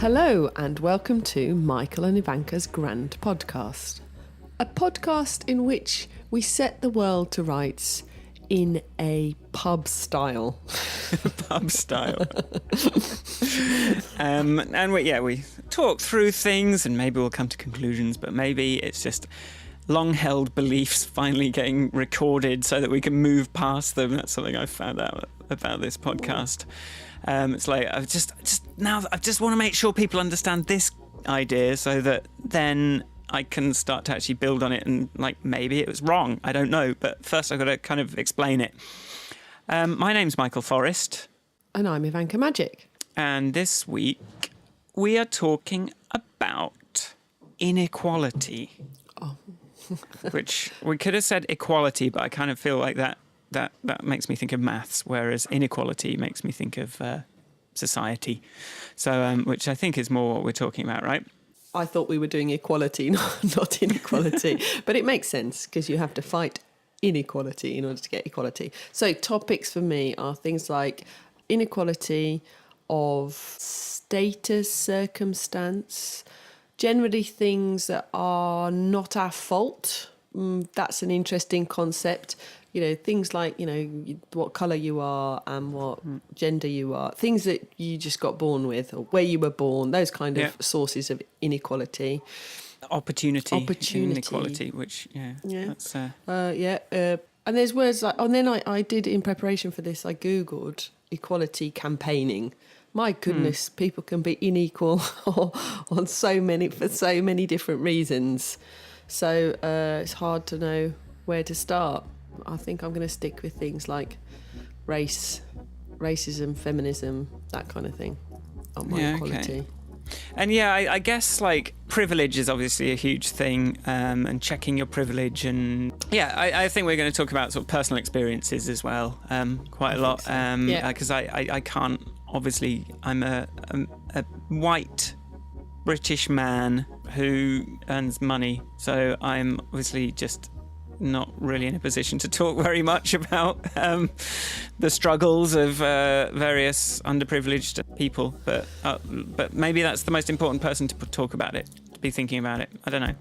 Hello and welcome to Michael and Ivanka's Grand Podcast. A podcast in which we set the world to rights in a pub style. Pub style. And we talk through things and maybe we'll come to conclusions, but maybe it's just long-held beliefs finally getting recorded so that we can move past them. That's something I found out about this podcast. It's like I just want to make sure people understand this idea so that then I can start to actually build on it, and like maybe it was wrong. I don't know, but first I've got to kind of explain it. My name's Michael Forrest. And I'm Ivanka Magic. And this week we are talking about inequality. Oh. Which we could have said equality, but I kind of feel like that makes me think of maths, whereas inequality makes me think of society. So, which I think is more what we're talking about, right? I thought we were doing equality, not inequality. But it makes sense because you have to fight inequality in order to get equality. So topics for me are things like inequality of status, circumstance, generally things that are not our fault. That's an interesting concept. You know, things like, you know, what colour you are and what gender you are, things that you just got born with or where you were born, those kind of sources of inequality. Opportunity. Inequality, which, that's... And there's words like, and then I did, in preparation for this, I Googled equality campaigning. My goodness, people can be unequal for so many different reasons. So it's hard to know where to start. I think I'm going to stick with things like racism, feminism, that kind of thing on my equality. Okay. And I guess like privilege is obviously a huge thing, and checking your privilege, and I think we're going to talk about sort of personal experiences as well, quite a lot, because I can't, obviously I'm a white British man who earns money, so I'm obviously just not really in a position to talk very much about the struggles of various underprivileged people, but maybe that's the most important person to talk about it, to be thinking about it. I don't know.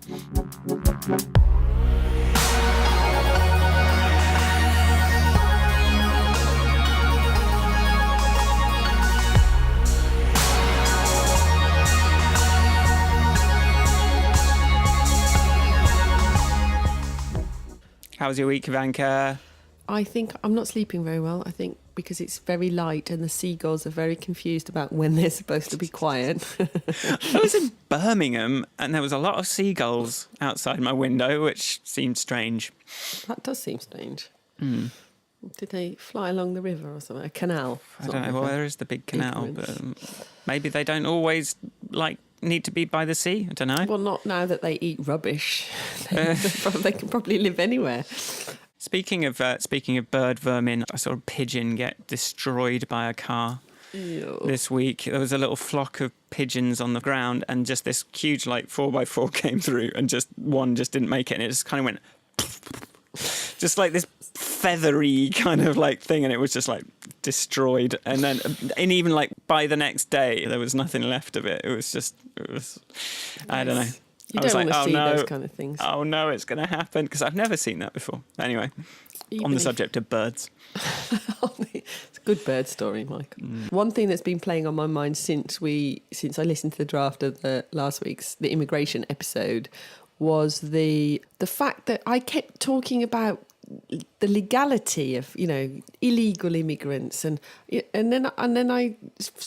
How was your week, Ivanka? I think I'm not sleeping very well. I think because it's very light and the seagulls are very confused about when they're supposed to be quiet. I was in Birmingham and there was a lot of seagulls outside my window, which seemed strange. That does seem strange. Did they fly along the river or something? A canal? I don't know. Well, there is the big canal, but maybe they don't always need to be by the sea. I don't know. Well, not now that they eat rubbish. They can probably live anywhere. Speaking of bird vermin, I saw a pigeon get destroyed by a car this week. There was a little flock of pigeons on the ground, and just this huge 4x4 came through, and one just didn't make it, and it just kind of went just like this feathery kind of thing, and it was just destroyed. And then, and even by the next day, there was nothing left of it. It was I don't know. You don't want to see those kind of things. Oh no, it's going to happen, because I've never seen that before. Anyway, on the subject of birds. It's a good bird story, Michael. One thing that's been playing on my mind since I listened to the draft of the immigration episode was the fact that I kept talking about the legality of, illegal immigrants, and then I,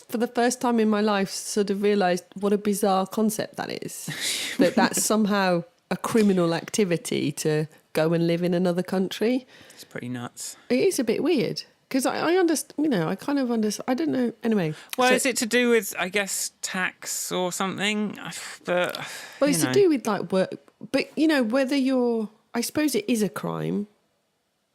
for the first time in my life, sort of realised what a bizarre concept that is. that's somehow a criminal activity to go and live in another country. It's pretty nuts. It is a bit weird. Because I understand, I kind of understand. I don't know. Anyway. Well, is it to do with, I guess, tax or something? But, it's to do with work. But, whether I suppose it is a crime,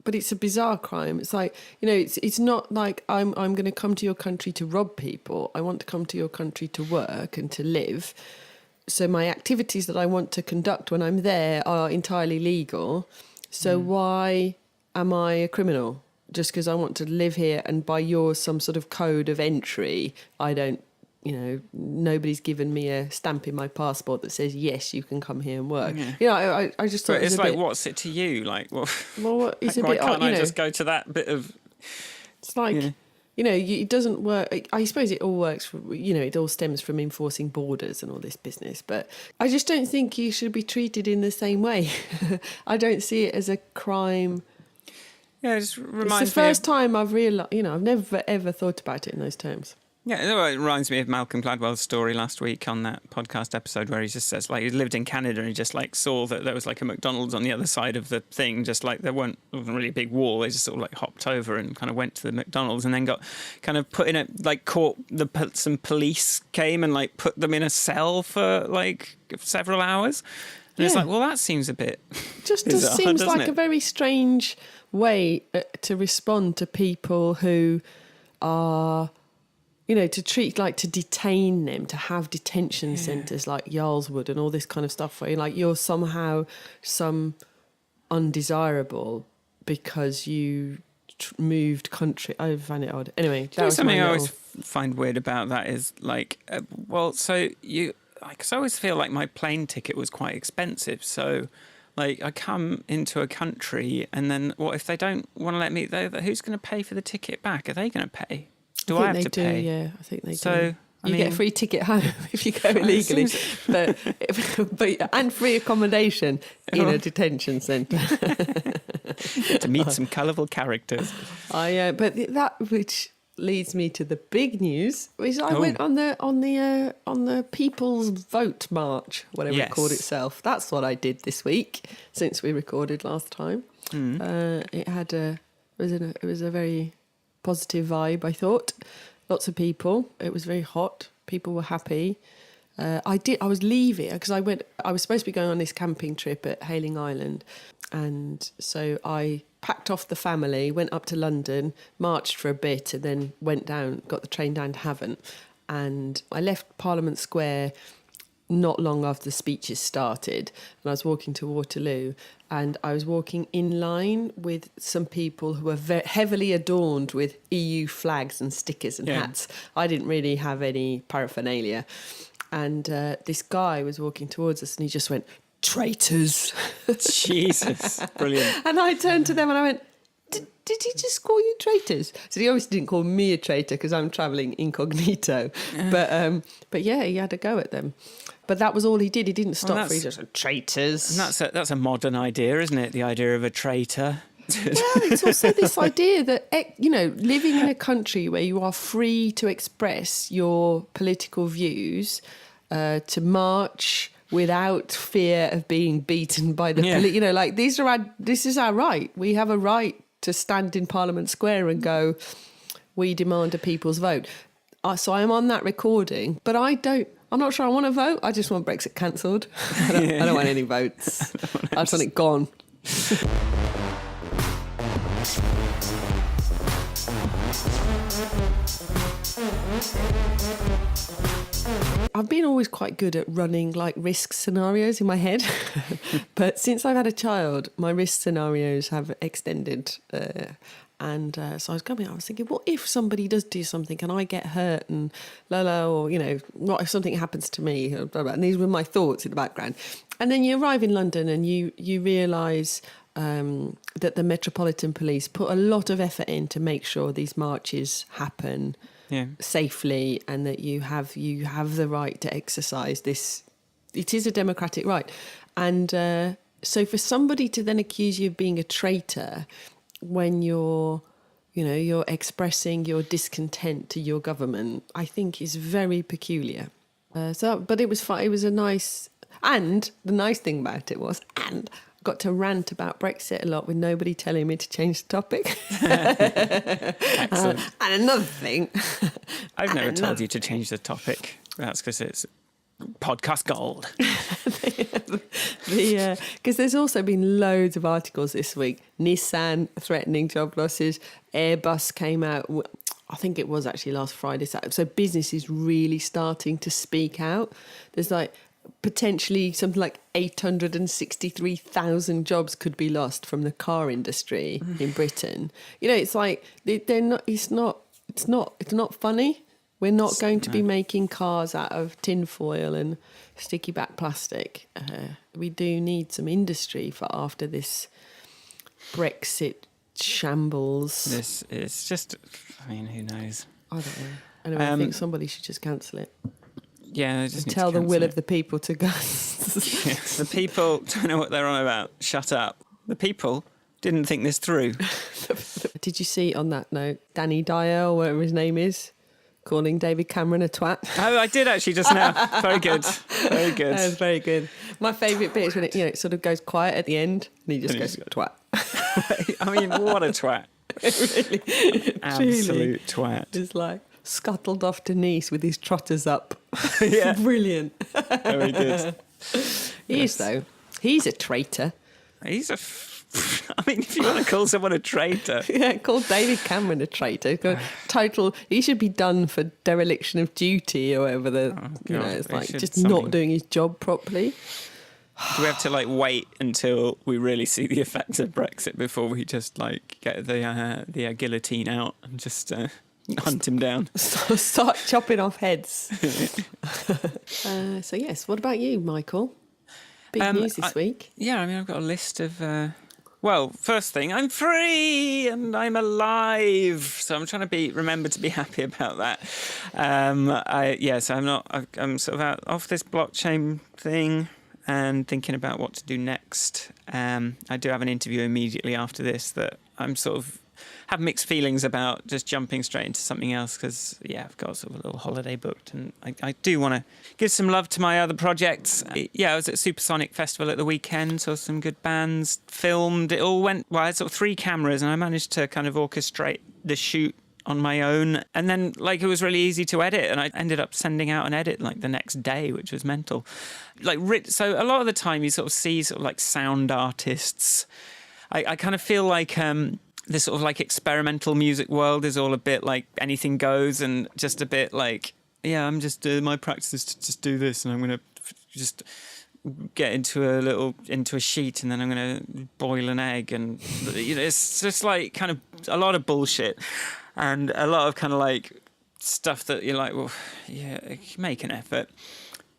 but it's a bizarre crime. It's it's not like I'm going to come to your country to rob people. I want to come to your country to work and to live. So my activities that I want to conduct when I'm there are entirely legal. So why am I a criminal? Just because I want to live here, and by some sort of code of entry, I don't nobody's given me a stamp in my passport that says, yes, you can come here and work. I just thought But it's it was a like, bit, what's it to you? Like, well, it's a why bit can't odd, I just go to that bit of... It's like, it doesn't work. I suppose it all works for, it all stems from enforcing borders and all this business. But I just don't think you should be treated in the same way. I don't see it as a crime. Yeah, it just reminds me It's the first time I've realised, I've never ever thought about it in those terms. Yeah, it reminds me of Malcolm Gladwell's story last week on that podcast episode where he just says, like, he lived in Canada and he just, like, saw that there was, like, a McDonald's on the other side of the thing, just, like, there wasn't really a big wall. They just sort of, like, hopped over and kind of went to the McDonald's and then got kind of put in a, like, some police came and, like, put them in a cell for, like, several hours. And it's like, well, that seems a bit just bizarre, seems like it? a very strange way to respond to people who are... to treat, like, to detain them, to have detention centres like Yarlswood and all this kind of stuff where you're somehow undesirable because you moved country. I find it odd. Anyway, that was something I always find weird about that is, like, because I always feel like my plane ticket was quite expensive. So, like, I come into a country and then what if they don't want to let me, who's going to pay for the ticket back? Are they going to pay? Do I have to pay? Yeah, I think they do. So you get a free ticket home if you go illegally, but and free accommodation in a detention centre. to meet some colourful characters. But that which leads me to the big news, which I went on the People's Vote March, whatever it called itself. That's what I did this week since we recorded last time. It was a very positive vibe, I thought. Lots of people. It was very hot. People were happy. I was leaving because I was supposed to be going on this camping trip at Hayling Island, and so I packed off the family, went up to London, marched for a bit, and then got the train down to Havant, and I left Parliament Square not long after the speeches started, and I was walking to Waterloo, and I was walking in line with some people who were heavily adorned with EU flags and stickers and hats. I didn't really have any paraphernalia. And this guy was walking towards us and he just went, "Traitors." Jesus, brilliant. And I turned to them and I went, did he just call you traitors? So he obviously didn't call me a traitor because I'm travelling incognito. But yeah, he had a go at them. But that was all he did. He didn't stop he just said, "Traitors." And that's a modern idea, isn't it? The idea of a traitor. Well, it's also this idea that, living in a country where you are free to express your political views, to march without fear of being beaten by the police. This is our right. We have a right to stand in Parliament Square and go, "We demand a people's vote." So I am on that recording, but I'm not sure I want to vote. I just want Brexit cancelled. I don't want any votes. I just want it gone. I've been always quite good at running like risk scenarios in my head, but since I've had a child, my risk scenarios have extended. So I was thinking, what if somebody does do something and I get hurt and or, what if something happens to me? Blah, blah, blah. And these were my thoughts in the background. And then you arrive in London and you realise that the Metropolitan Police put a lot of effort in to make sure these marches happen safely, and that you have the right to exercise this. It is a democratic right. And so for somebody to then accuse you of being a traitor when you're expressing your discontent to your government, I think is very peculiar. But it was fun. It was a nice, and the nice thing about it was, and got to rant about Brexit a lot with nobody telling me to change the topic. Excellent. And another thing, I've never told you to change the topic. That's because it's podcast gold. Because there's also been loads of articles this week. Nissan threatening job losses. Airbus came out, I think it was actually last Friday. So business is really starting to speak out. There's like potentially something like 863,000 jobs could be lost from the car industry in Britain. It's like they're not. It's not funny. We're not going to be making cars out of tin foil and sticky back plastic. We do need some industry for after this Brexit shambles. This is just, I mean, who knows? I don't know. Anyway, I think somebody should just cancel it. Yeah, just need to tell the will cancel of the people to go. The people don't know what they're on about. Shut up. The people didn't think this through. Did you see on that note, Danny Dyer, or whatever his name is, calling David Cameron a twat? Oh, I did actually just now. Very good. Very good. That was very good. My favourite bit is when it sort of goes quiet at the end and he just goes, twat. I mean, what a twat. Really, Absolute twat. It's like scuttled off to Nice with his trotters up. Yeah. Brilliant. Very good. He is, though. He's a traitor. He's I mean, if you want to call someone a traitor. Yeah, call David Cameron a traitor. He should be done for dereliction of duty or whatever. It's like just not doing his job properly. Do we have to wait until we really see the effects of Brexit before we just get the guillotine out and just hunt him down? Start chopping off heads. So yes, what about you, Michael? Big news this week. Yeah, I mean, I've got a list of. Well, first thing, I'm free and I'm alive, so I'm trying to remember to be happy about that. So I'm sort of off this blockchain thing and thinking about what to do next. I do have an interview immediately after this that I'm sort of have mixed feelings about just jumping straight into something else because, I've got sort of a little holiday booked and I do want to give some love to my other projects. I was at Supersonic Festival at the weekend, saw some good bands, filmed. It all went, I had sort of 3 cameras and I managed to kind of orchestrate the shoot on my own. And then, it was really easy to edit and I ended up sending out an edit, the next day, which was mental. So a lot of the time you sort of see sound artists. I kind of feel like... this sort of experimental music world is all a bit anything goes and just a bit I'm just my practice is to just do this and I'm going to just get into a sheet and then I'm going to boil an egg and it's just kind of a lot of bullshit and a lot of kind of stuff that you're well, yeah, make an effort.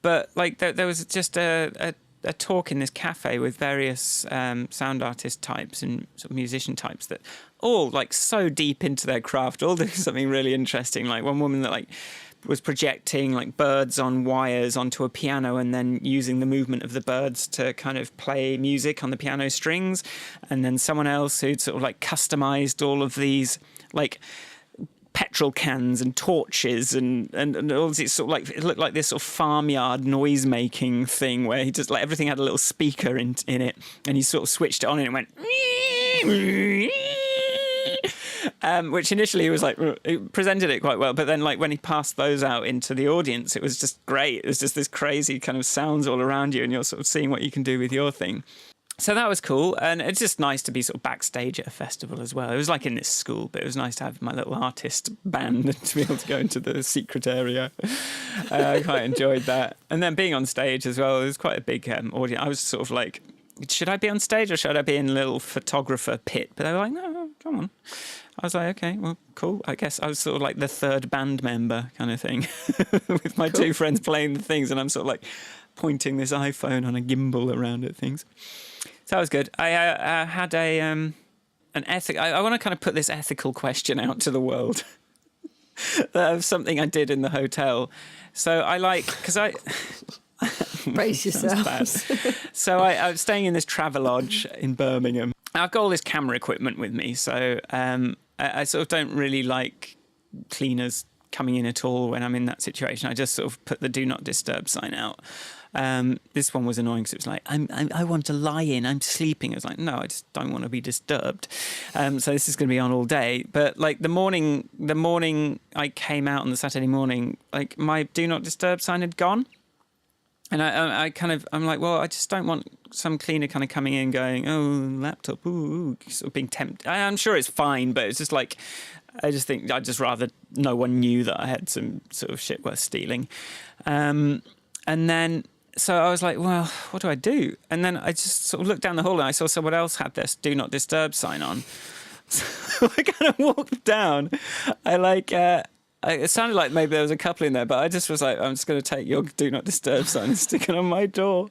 But there was just a talk in this cafe with various sound artist types and sort of musician types that all so deep into their craft, all doing something really interesting. One woman that was projecting birds on wires onto a piano and then using the movement of the birds to kind of play music on the piano strings. And then someone else who'd sort of customized all of these petrol cans and torches and all this sort of it looked like this sort of farmyard noise making thing where he just everything had a little speaker in it and he sort of switched it on and it went which initially was it presented it quite well, but then when he passed those out into the audience it was just great. It was just this crazy kind of sounds all around you and you're sort of seeing what you can do with your thing. So that was cool, and it's just nice to be sort of backstage at a festival as well. It was in this school, but it was nice to have my little artist band and to be able to go into the secret area. I quite enjoyed that. And then being on stage as well, it was quite a big audience. I was sort of should I be on stage or should I be in a little photographer pit? But they were no, come on. I was okay, well, cool. I guess I was sort of the third band member kind of thing with my 2 friends playing the things, and I'm sort of pointing this iPhone on a gimbal around at things. So that was good. I had an ethic. I want to kind of put this ethical question out to the world of something I did in the hotel. So because I brace yourselves. So I was staying in this Travelodge in Birmingham. I've got all this camera equipment with me, so I sort of don't really like cleaners coming in at all when I'm in that situation. I just sort of put the do not disturb sign out. This one was annoying because it was I want to lie in, I'm sleeping. I was no, I just don't want to be disturbed. So this is going to be on all day. But the morning I came out on the Saturday morning, my do not disturb sign had gone. And I'm well, I just don't want some cleaner kind of coming in going, oh, laptop, ooh, sort of being tempted. I'm sure it's fine, but it's just I just think I'd just rather no one knew that I had some sort of shit worth stealing. And then, so I was well, what do I do? And then I just sort of looked down the hall and I saw someone else had this do not disturb sign on. So I kind of walked down. It sounded like maybe there was a couple in there, but I just was like, I'm just going to take your do not disturb sign and stick it on my door.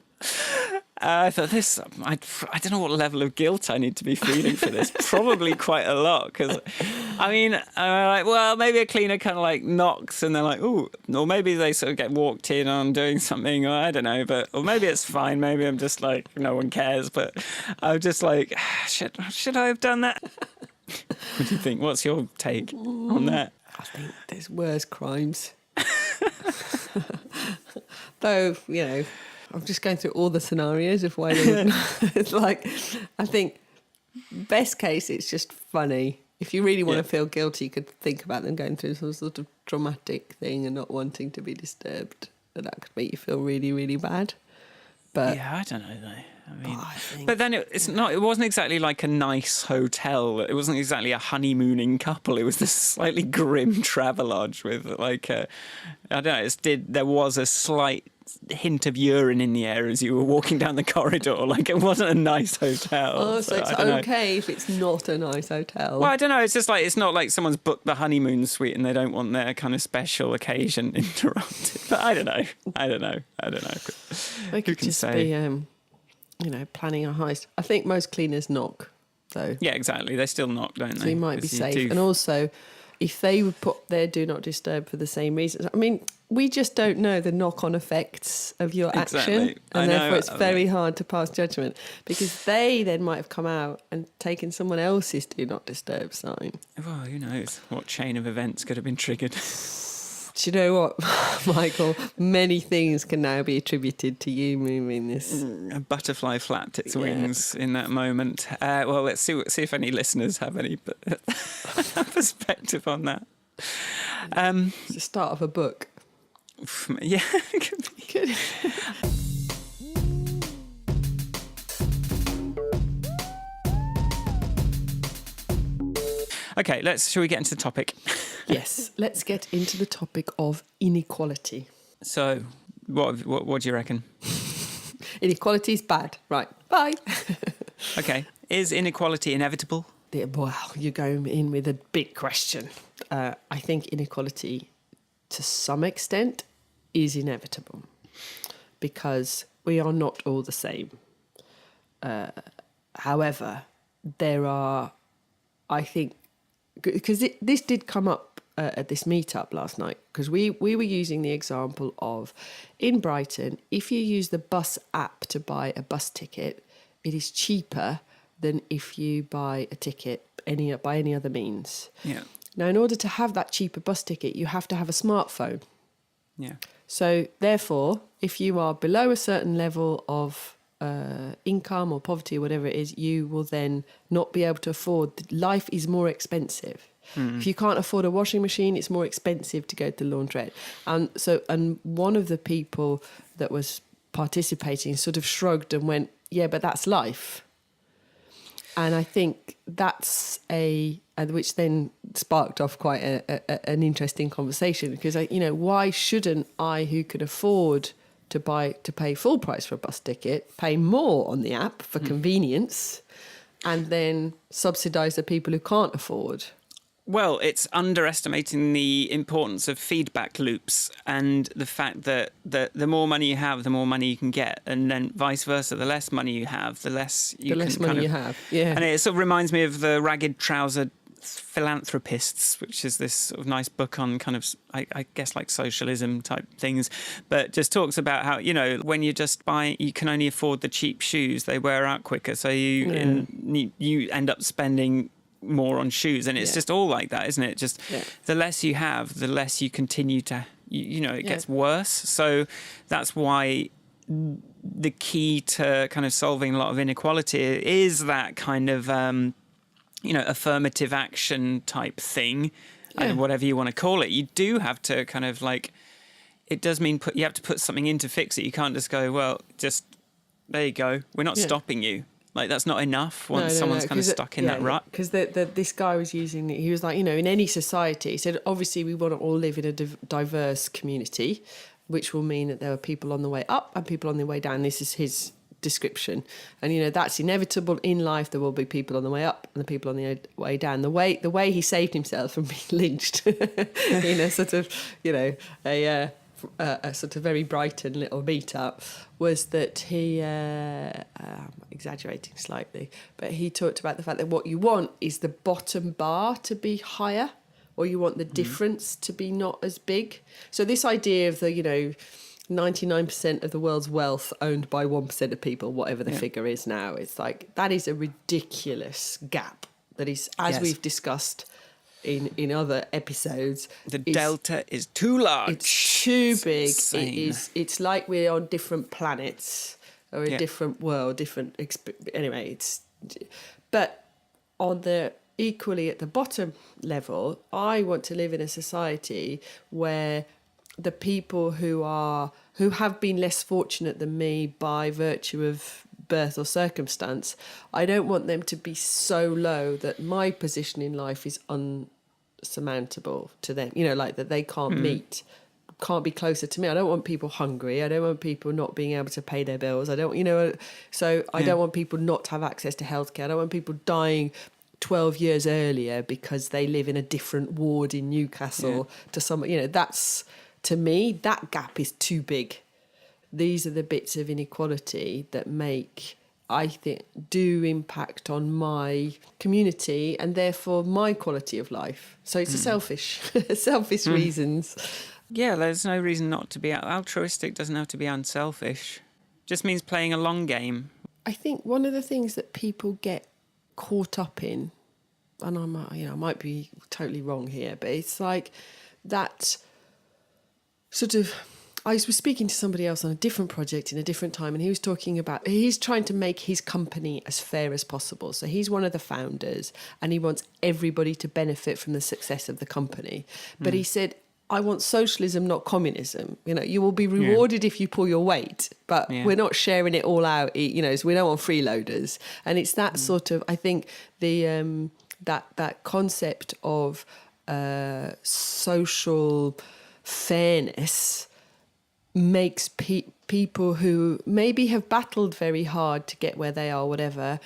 I thought I don't know what level of guilt I need to be feeling for this. Probably quite a lot, because, I mean, I'm like, well, maybe a cleaner kind of like knocks and they're like, ooh, or maybe they sort of get walked in on doing something, or I don't know, or maybe it's fine. Maybe I'm just like, no one cares, but I'm just like, should I have done that? What do you think? What's your take on that? I think there's worse crimes. Though, I'm just going through all the scenarios of why they would. It's like, I think best case, it's just funny. If you really want to feel guilty, you could think about them going through some sort of traumatic thing and not wanting to be disturbed. And that could make you feel really, really bad. But yeah, I don't know though. I mean, but then it wasn't exactly like a nice hotel. It wasn't exactly a honeymooning couple. It was this slightly grim travelodge with like I don't know. There was a slight hint of urine in the air as you were walking down the corridor. Like, it wasn't a nice hotel. Oh, so it's okay if it's not a nice hotel. Well, I don't know. It's just like, it's not like someone's booked the honeymoon suite and they don't want their kind of special occasion interrupted. But I don't know. They could just be, planning a heist. I think most cleaners knock, though. Yeah, exactly. They still knock, don't they? So you might be safe. And also, if they would put their do not disturb for the same reasons, I mean, we just don't know the knock-on effects of your action, and therefore it's very hard to pass judgment, because they then might have come out and taken someone else's do not disturb sign. Well, who knows what chain of events could have been triggered. Do you know what, Michael? Many things can now be attributed to you moving this. A butterfly flapped its wings in that moment. Well, let's see if any listeners have any perspective on that. It's the start of a book. Yeah, it could be. Good. Okay, shall we get into the topic? Yes, let's get into the topic of inequality. So, what do you reckon? Inequality is bad. Right, bye. Okay, is inequality inevitable? Wow, you're going in with a big question. I think inequality, to some extent, is inevitable, because we are not all the same. However, there are, I think, because this did come up at this meetup last night, because we were using the example of, in Brighton, if you use the bus app to buy a bus ticket, it is cheaper than if you buy a ticket by any other means. Yeah. Now, in order to have that cheaper bus ticket, you have to have a smartphone. Yeah. So, therefore, if you are below a certain level of income or poverty or whatever it is, you will then not be able to afford. Life is more expensive. If you can't afford a washing machine, it's more expensive to go to the laundrette. And one of the people that was participating sort of shrugged and went, yeah, but that's life. And I think that's which then sparked off quite an interesting conversation, because why shouldn't I, who can afford to pay full price for a bus ticket, pay more on the app for convenience, and then subsidise the people who can't afford? Well, it's underestimating the importance of feedback loops and the fact that the more money you have, the more money you can get, and then vice versa. The less money you have, the less you have. Yeah, and it sort of reminds me of the Ragged Trouser Philanthropists, which is this sort of nice book on kind of, I guess, like socialism type things, but just talks about how, when you just buy, you can only afford the cheap shoes, they wear out quicker, so you end up spending more on shoes, and it's just all like that, isn't it? Just the less you have, the less you continue to, it gets worse. So that's why the key to kind of solving a lot of inequality is that kind of affirmative action type thing, and whatever you want to call it. You do have to kind of like, it does mean you have to put something in to fix it. You can't just go, well, just there you go, we're not stopping you. Like, that's not enough once someone's kind of stuck in that rut. Because this guy was he was like, in any society, he said, obviously we want to all live in a diverse community, which will mean that there are people on the way up and people on the way down. This is his description. And, you know, that's inevitable in life. There will be people on the way up and the people on the way down. The way he saved himself from being lynched in a sort of, you know, a sort of very Brighton little meet-up was that he, I'm exaggerating slightly, but he talked about the fact that what you want is the bottom bar to be higher, or you want the difference to be not as big. So this idea of the, you know, 99% of the world's wealth owned by 1% of people, whatever the figure is now, it's like, that is a ridiculous gap that is, as we've discussed in other episodes. The delta is too large. It's too big. It's like we're on different planets or a different world, anyway, but on the equally at the bottom level, I want to live in a society where the people who have been less fortunate than me by virtue of birth or circumstance, I don't want them to be so low that my position in life is unsurmountable to them, you know, like that they can't be closer to me. I don't want people hungry. I don't want people not being able to pay their bills. I don't, you know, so I don't want people not to have access to healthcare. I don't want people dying 12 years earlier because they live in a different ward in Newcastle to someone, you know, that's, to me, that gap is too big. These are the bits of inequality that I think, do impact on my community and therefore my quality of life. So it's a selfish reasons. Yeah, there's no reason not to be altruistic. Doesn't have to be unselfish. Just means playing a long game. I think one of the things that people get caught up in, and I might be totally wrong here, but it's like that sort of, I was speaking to somebody else on a different project in a different time, and he was talking about, he's trying to make his company as fair as possible. So he's one of the founders and he wants everybody to benefit from the success of the company. But he said, I want socialism, not communism. You know, you will be rewarded if you pull your weight, but we're not sharing it all out. You know, so we don't want freeloaders. And it's that sort of, I think the that concept of social fairness makes people who maybe have battled very hard to get where they are, whatever,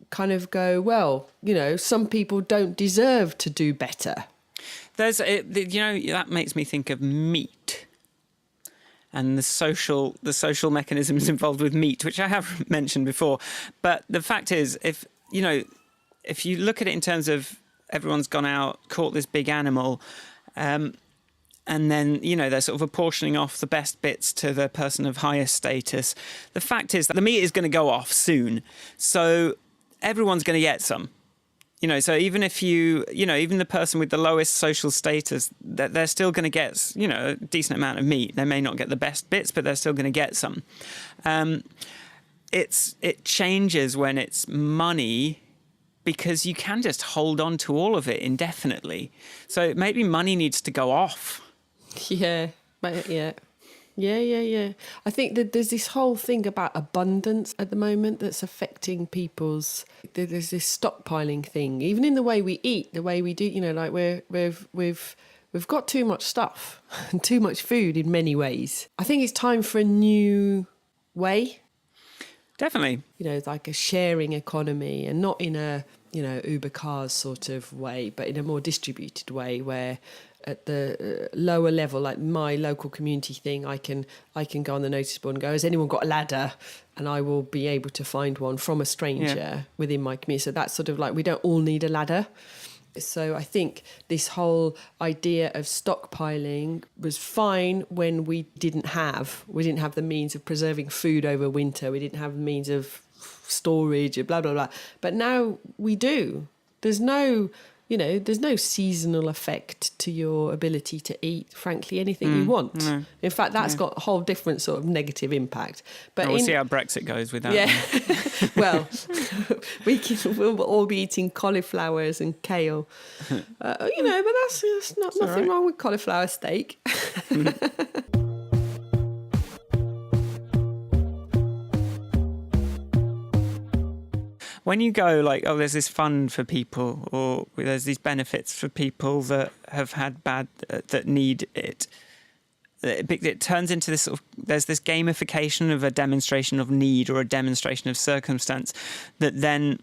kind of go, well, you know, some people don't deserve to do better. That makes me think of meat and the social mechanisms involved with meat, which I have mentioned before. But the fact is, if you look at it in terms of everyone's gone out, caught this big animal, and then, you know, they're sort of apportioning off the best bits to the person of higher status. The fact is that the meat is going to go off soon. So everyone's going to get some. You know, so even if even the person with the lowest social status, they're still going to get, you know, a decent amount of meat. They may not get the best bits, but they're still going to get some. It changes when it's money, because you can just hold on to all of it indefinitely. So maybe money needs to go off. Yeah. I think that there's this whole thing about abundance at the moment that's affecting people's. There's this stockpiling thing, even in the way we eat, the way we do. You know, like we've got too much stuff and too much food in many ways. I think it's time for a new way. Definitely. You know, like a sharing economy, and not in a, you know, Uber cars sort of way, but in a more distributed way where at the lower level, like my local community thing, I can go on the notice board and go, has anyone got a ladder? And I will be able to find one from a stranger within my community. So that's sort of like, we don't all need a ladder. So I think this whole idea of stockpiling was fine when we didn't have the means of preserving food over winter. We didn't have the means of storage, blah, blah, blah. But now we do. There's no seasonal effect to your ability to eat, frankly, anything you want. No. In fact, that's got a whole different sort of negative impact. But we'll see how Brexit goes with that. Yeah. Well, we'll all be eating cauliflowers and kale. But that's nothing wrong with cauliflower steak. When you go like, oh, there's this fund for people, or there's these benefits for people that have had that need it, it turns into this sort of, there's this gamification of a demonstration of need or a demonstration of circumstance that then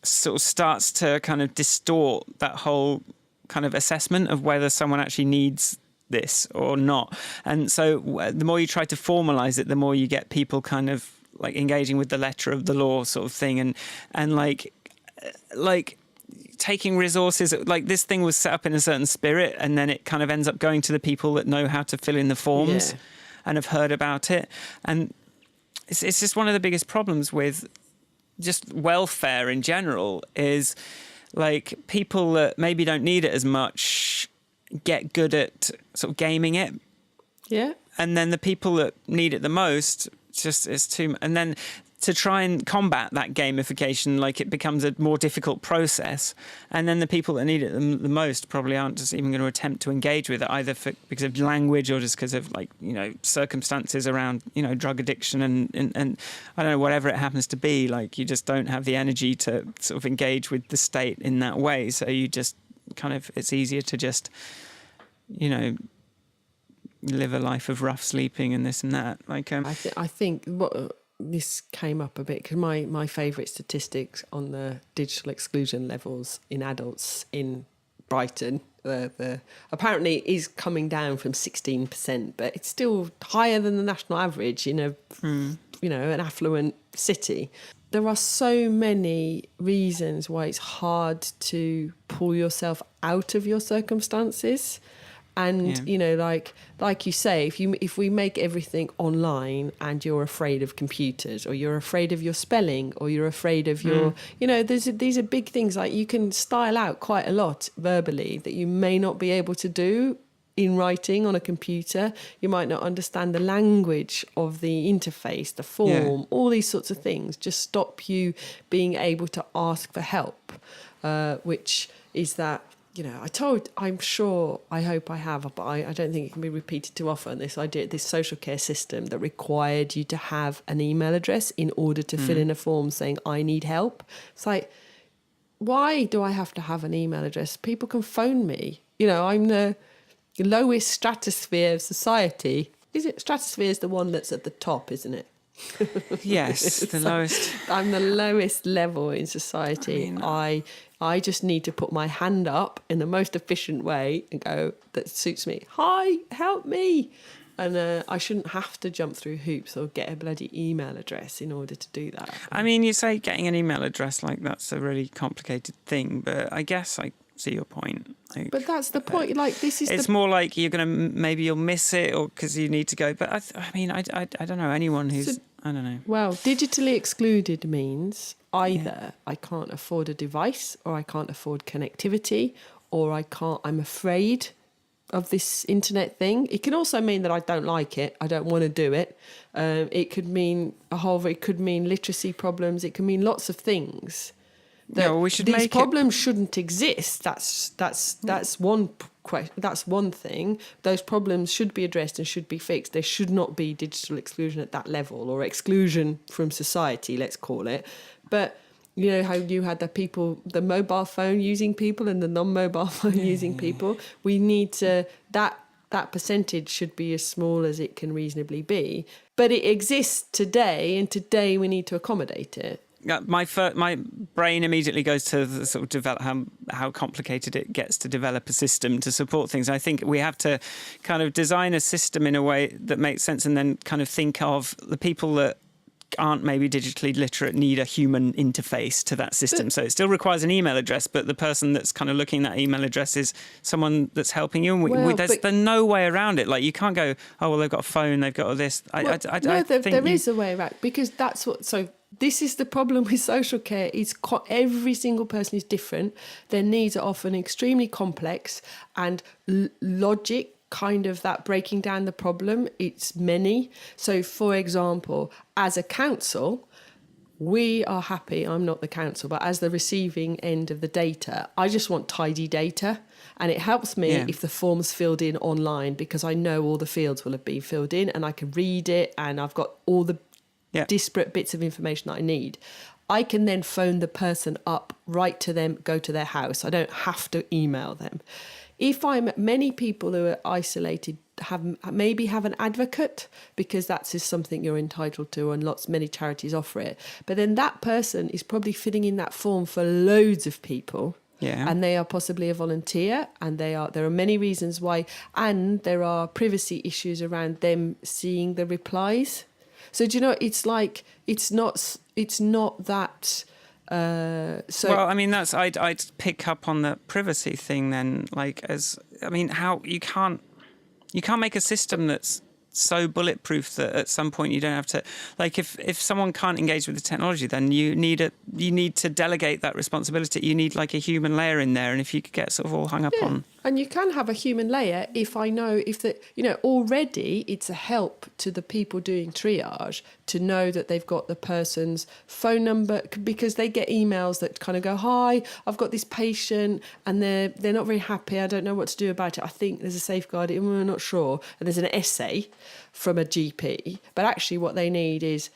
sort of starts to kind of distort that whole kind of assessment of whether someone actually needs this or not. And so the more you try to formalize it, the more you get people kind of like engaging with the letter of the law sort of thing, and like taking resources, like this thing was set up in a certain spirit, and then it kind of ends up going to the people that know how to fill in the forms and have heard about it. And it's just one of the biggest problems with just welfare in general is like people that maybe don't need it as much get good at sort of gaming it. Yeah. And then the people that need it the most, it's too, and then to try and combat that gamification, like it becomes a more difficult process. And then the people that need it the most probably aren't just even going to attempt to engage with it, either because of language or just because of like, you know, circumstances around, you know, drug addiction and I don't know, whatever it happens to be. Like you just don't have the energy to sort of engage with the state in that way. So you just kind of, it's easier to just, you know, live a life of rough sleeping and this and that. Like I think what this came up a bit because my favourite statistics on the digital exclusion levels in adults in Brighton the apparently is coming down from 16%, but it's still higher than the national average in a you know, an affluent city. There are so many reasons why it's hard to pull yourself out of your circumstances. And, you know, like you say, if we make everything online and you're afraid of computers or you're afraid of your spelling or you're afraid of your, you know, these are big things. Like you can style out quite a lot verbally that you may not be able to do in writing on a computer. You might not understand the language of the interface, the form, all these sorts of things just stop you being able to ask for help, which is that, you know, I'm sure, I hope I have, but I don't think it can be repeated too often, this idea, this social care system that required you to have an email address in order to fill in a form saying, I need help. It's like, why do I have to have an email address? People can phone me. You know, I'm the lowest stratosphere of society. Is it? Stratosphere is the one that's at the top, isn't it? yes, the lowest. I'm the lowest level in society. I just need to put my hand up in the most efficient way and go, that suits me. Hi, help me. And I shouldn't have to jump through hoops or get a bloody email address in order to do that. I mean, you say getting an email address, like that's a really complicated thing, but I guess I see your point. Like, but that's the point. Like this is. It's more like you're gonna maybe you'll miss it, or because you need to go. But I mean, I don't know anyone who's I don't know. Well, digitally excluded means either I can't afford a device, or I can't afford connectivity, or I'm afraid of this internet thing. It can also mean that I don't like it. I don't want to do it. It could mean it could mean literacy problems. It can mean lots of things. We should these make problems shouldn't exist. That's one question. That's one thing. Those problems should be addressed and should be fixed. There should not be digital exclusion at that level, or exclusion from society, let's call it. But you know how you had the mobile phone using people and the non-mobile phone using people. We need to that percentage should be as small as it can reasonably be. But it exists today, and today we need to accommodate it. My brain immediately goes to the sort of develop how complicated it gets to develop a system to support things. I think we have to kind of design a system in a way that makes sense, and then kind of think of the people that aren't maybe digitally literate need a human interface to that system. So it still requires an email address, but the person that's kind of looking at that email address is someone that's helping you. And there's no way around it. Like you can't go, oh, well, they've got a phone, they've got all this. There is a way around, because that's what... So this is the problem with social care. Every single person is different. Their needs are often extremely complex, and logic, kind of that breaking down the problem, it's many. So, for example, as a council, we are happy, I'm not the council, but as the receiving end of the data, I just want tidy data. And it helps me if the form's filled in online, because I know all the fields will have been filled in and I can read it, and I've got all the disparate bits of information that I need. I can then phone the person up, write to them, go to their house. I don't have to email them. If many people who are isolated maybe have an advocate, because that's just something you're entitled to, and many charities offer it. But then that person is probably filling in that form for loads of people. Yeah. And they are possibly a volunteer, and there are many reasons why, and there are privacy issues around them seeing the replies. So do you know, it's like it's not that. Well, I mean, I'd pick up on the privacy thing then. Like, how you can't make a system that's so bulletproof that at some point you don't have to, like, if someone can't engage with the technology, then you need to delegate that responsibility. You need like a human layer in there, and if you could get sort of all hung up on. And you can have a human layer if already it's a help to the people doing triage to know that they've got the person's phone number, because they get emails that kind of go, "Hi, I've got this patient and they're not very happy. I don't know what to do about it. I think there's a safeguarding. I'm not sure." And there's an essay from a GP, but actually what they need is,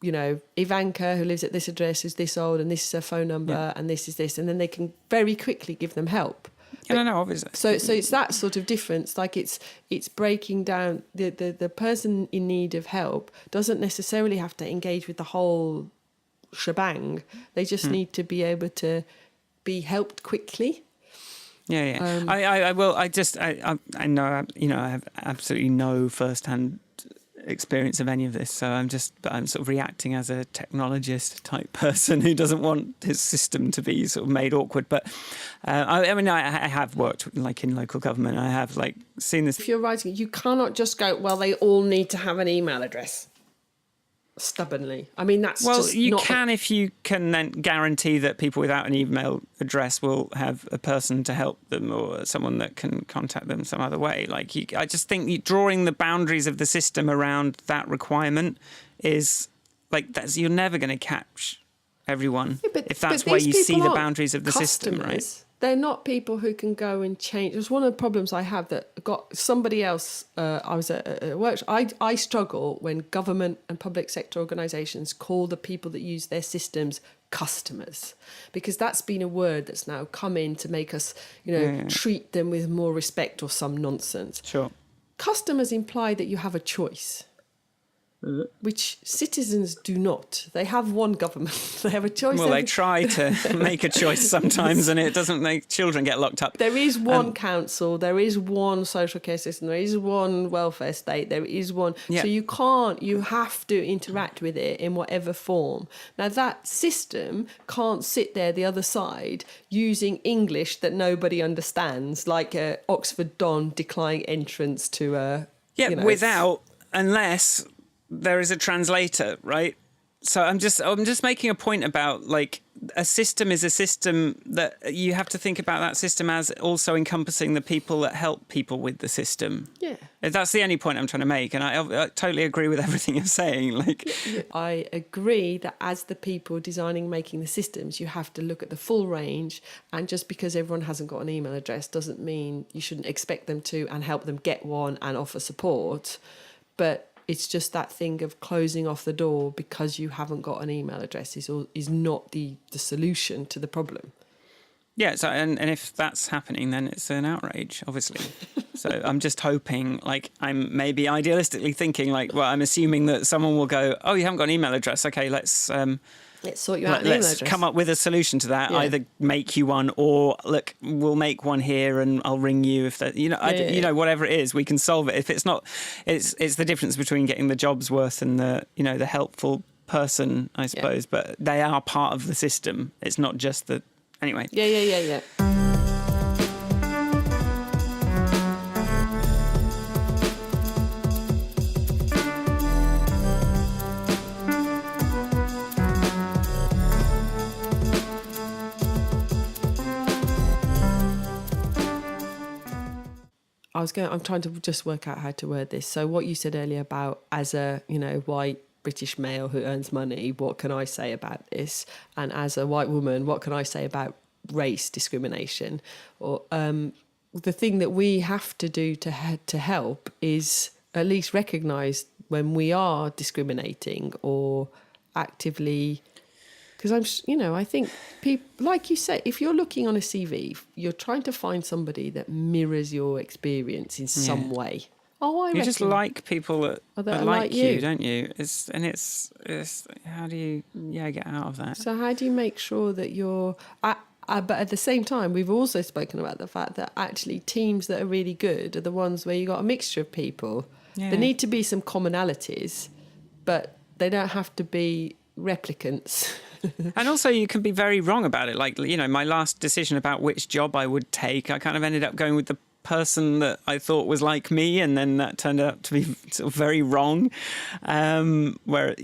Ivanka, who lives at this address, is this old, and this is her phone number, and this is this, and then they can very quickly give them help. No, obviously. So it's that sort of difference. Like it's breaking down the person in need of help doesn't necessarily have to engage with the whole shebang. They just need to be able to be helped quickly. Yeah. I will. I know. I have absolutely no first-hand experience of any of this, so I'm sort of reacting as a technologist type person who doesn't want his system to be sort of made awkward. But I have worked like in local government. I have like seen this. If you're writing, you cannot just go, "Well, they all need to have an email address." Stubbornly. I mean, that's just you not can if you can then guarantee that people without an email address will have a person to help them or someone that can contact them some other way. Like, I just think drawing the boundaries of the system around that requirement is like you're never going to catch everyone if that's where you see the boundaries of the system, right? They're not people who can go and change. It was one of the problems I have that got somebody else. I was at a workshop. I struggle when government and public sector organisations call the people that use their systems customers, because that's been a word that's now come in to make us, treat them with more respect or some nonsense. Sure. Customers imply that you have a choice, which citizens do not. They have one government. They have a choice. Well, they try to make a choice sometimes, and it doesn't make children get locked up. There is one council, there is one social care system, there is one welfare state, there is one. Yeah. So you have to interact with it in whatever form. Now, that system can't sit there the other side using English that nobody understands, like Oxford Don declining entrance to a... unless there is a translator, right? So I'm just making a point about, like, a system is a system that you have to think about that system as also encompassing the people that help people with the system. Yeah. That's the only point I'm trying to make, and I totally agree with everything you're saying. Like, I agree that as the people designing, making the systems, you have to look at the full range, and just because everyone hasn't got an email address doesn't mean you shouldn't expect them to and help them get one and offer support. But it's just that thing of closing off the door because you haven't got an email address is not the solution to the problem. Yeah, so and if that's happening, then it's an outrage, obviously. So I'm just hoping, like, I'm maybe idealistically thinking, like, well, I'm assuming that someone will go, "Oh, you haven't got an email address? Okay, let's sort you out an email address. Come up with a solution to that. Yeah. Either make you one, or look, we'll make one here, and I'll ring you if that. Whatever it is, we can solve it. If it's not, it's the difference between getting the job's worth and the helpful person, I suppose. Yeah. But they are part of the system. It's not just the anyway. Yeah. I'm trying to just work out how to word this. So what you said earlier about, as a, white British male who earns money, what can I say about this? And as a white woman, what can I say about race discrimination? Or the thing that we have to do to help is at least recognise when we are discriminating or actively... Because I think people, like you say, if you're looking on a CV, you're trying to find somebody that mirrors your experience in some way. Oh, I You just reckon. like people that That are are like like you, you. don't you? It's how do you get out of that? So how do you make sure that you're... but at the same time, we've also spoken about the fact that actually teams that are really good are the ones where you got a mixture of people. Yeah. There need to be some commonalities, but they don't have to be replicants. And also you can be very wrong about it. Like, my last decision about which job I would take, I kind of ended up going with the person that I thought was like me, and then that turned out to be sort of very wrong. Where,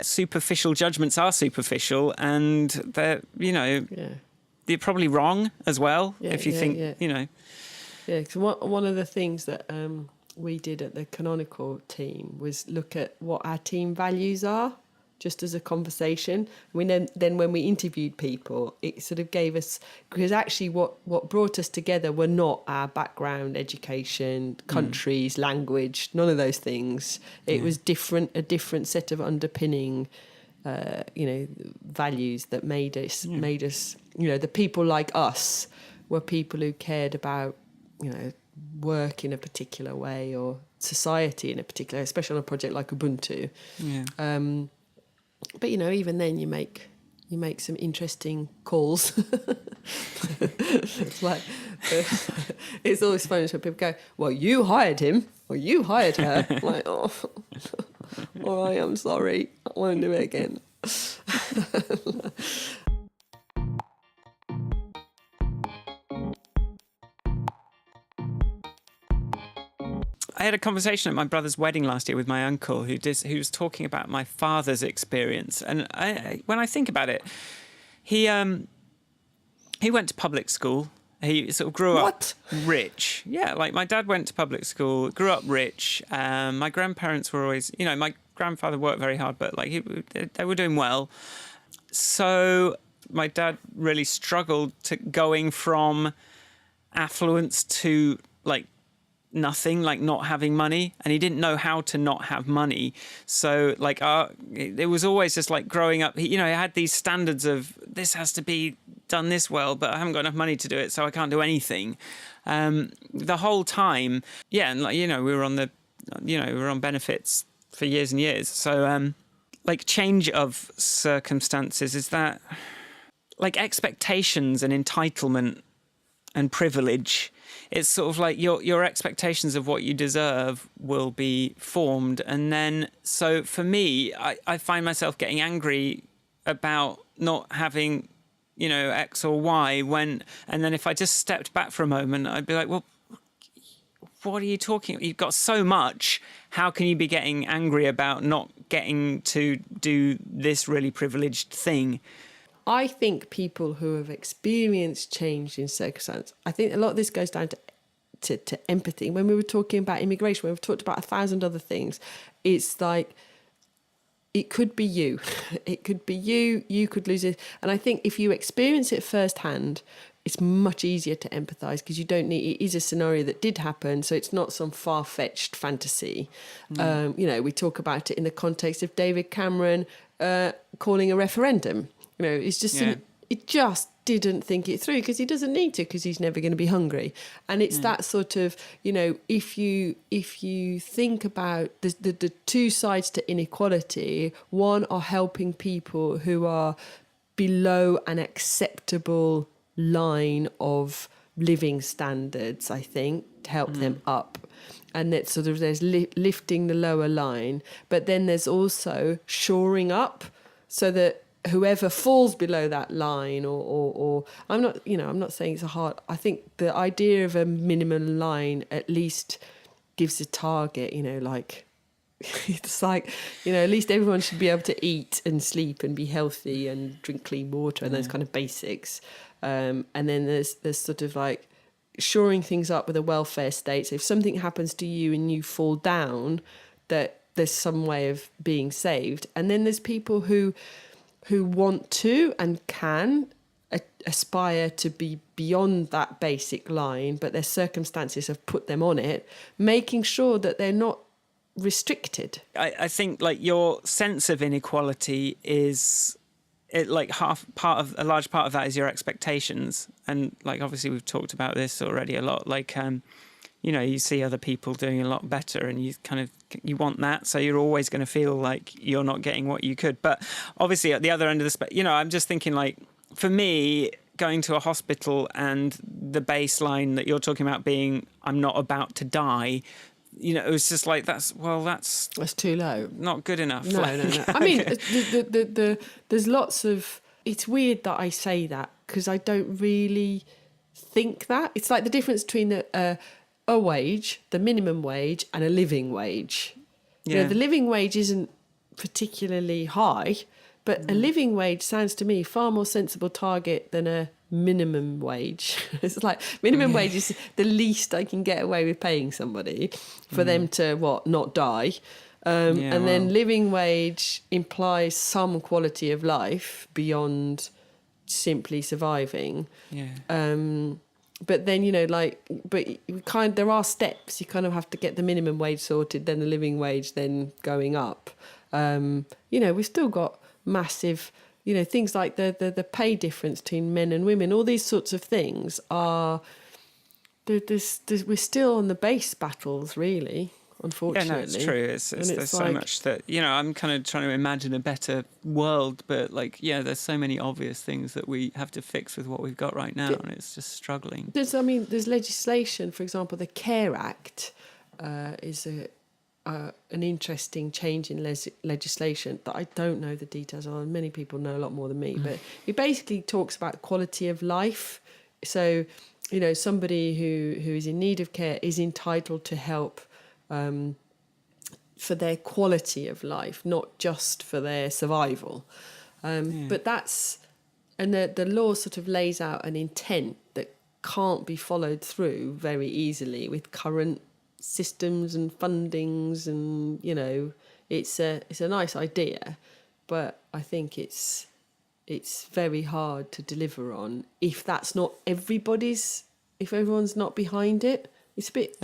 superficial judgments are superficial, and they're, Yeah. you're probably wrong as well if you think, Yeah, because one of the things that we did at the Canonical team was look at what our team values are, just as a conversation. Then when we interviewed people, it sort of gave us, because actually what brought us together were not our background, education, countries, language, none of those things. It was a different set of underpinning values that made us, the people like us were people who cared about, work in a particular way or society in a particular, especially on a project like Ubuntu. Yeah. But even then you make some interesting calls. It's like it's always funny when people go, "Well, you hired him or you hired her." I'm like, oh, all right, I'm sorry, I won't do it again. I had a conversation at my brother's wedding last year with my uncle who was talking about my father's experience. And when I think about it, he went to public school. He sort of grew up rich. Yeah, like my dad went to public school, grew up rich. My grandparents were always, my grandfather worked very hard, but they were doing well. So my dad really struggled to going from affluence to nothing, like not having money, and he didn't know how to not have money. So it was always just like growing up, he had these standards of this has to be done this well, but I haven't got enough money to do it, so I can't do anything the whole time. And we were on benefits for years and years. So change of circumstances, is that like expectations and entitlement and privilege. It's sort of like your expectations of what you deserve will be formed. And then, so for me, I find myself getting angry about not having, X or Y and then if I just stepped back for a moment, I'd be like, well, what are you talking about? You've got so much. How can you be getting angry about not getting to do this really privileged thing? I think people who have experienced change in circumstance, I think a lot of this goes down to empathy. When we were talking about immigration, we've talked about 1,000 other things. It's like, it could be you. It could be you could lose it. And I think if you experience it firsthand, it's much easier to empathise because you don't need, it is a scenario that did happen, so it's not some far-fetched fantasy. We talk about it in the context of David Cameron calling a referendum. It's just it just didn't think it through because he doesn't need to, because he's never going to be hungry. And it's that sort of, if you think about the two sides to inequality, one are helping people who are below an acceptable line of living standards, I think, to help them up. And it's sort of, there's lifting the lower line, but then there's also shoring up so that whoever falls below that line or I'm not saying it's a hard, I think the idea of a minimum line at least gives a target, it's like, at least everyone should be able to eat and sleep and be healthy and drink clean water and those kind of basics. And then there's sort of like shoring things up with a welfare state. So if something happens to you and you fall down, that there's some way of being saved. And then there's people who want to and can aspire to be beyond that basic line, but their circumstances have put them on it, making sure that they're not restricted. I think your sense of inequality is a large part of that is your expectations. And obviously we've talked about this already a lot. you know, you see other people doing a lot better and you want that. So you're always going to feel like you're not getting what you could. But obviously at the other end of the spectrum, you know, I'm just thinking like, for me, going to a hospital and the baseline that you're talking about being, I'm not about to die, you know, it was just like, that's too low. Not good enough. No. I mean, there's lots of, it's weird that I say that because I don't really think that. It's like the difference between a wage, the minimum wage, and a living wage. Yeah. You know, the living wage isn't particularly high, but a living wage sounds to me far more sensible target than a minimum wage. It's like minimum wage is the least I can get away with paying somebody for them to not die. And then living wage implies some quality of life beyond simply surviving. But then, you know, like, there are steps. You kind of have to get the minimum wage sorted, then the living wage, then going up. You know, we've still got massive, you know, things like the pay difference between men and women. All these sorts of things are, we're still on the base battles, really, unfortunately. Yeah, no, it's true. There's so much that, you know, I'm kind of trying to imagine a better world, but like, yeah, there's so many obvious things that we have to fix with what we've got right now, and it's just struggling. There's legislation, for example, the Care Act is an interesting change in legislation that I don't know the details on. Many people know a lot more than me, but it basically talks about quality of life. So, you know, somebody who is in need of care is entitled to help for their quality of life, not just for their survival. But the law sort of lays out an intent that can't be followed through very easily with current systems and fundings, and, you know, it's a nice idea, but I think it's very hard to deliver on if that's not if everyone's not behind it. It's a bit.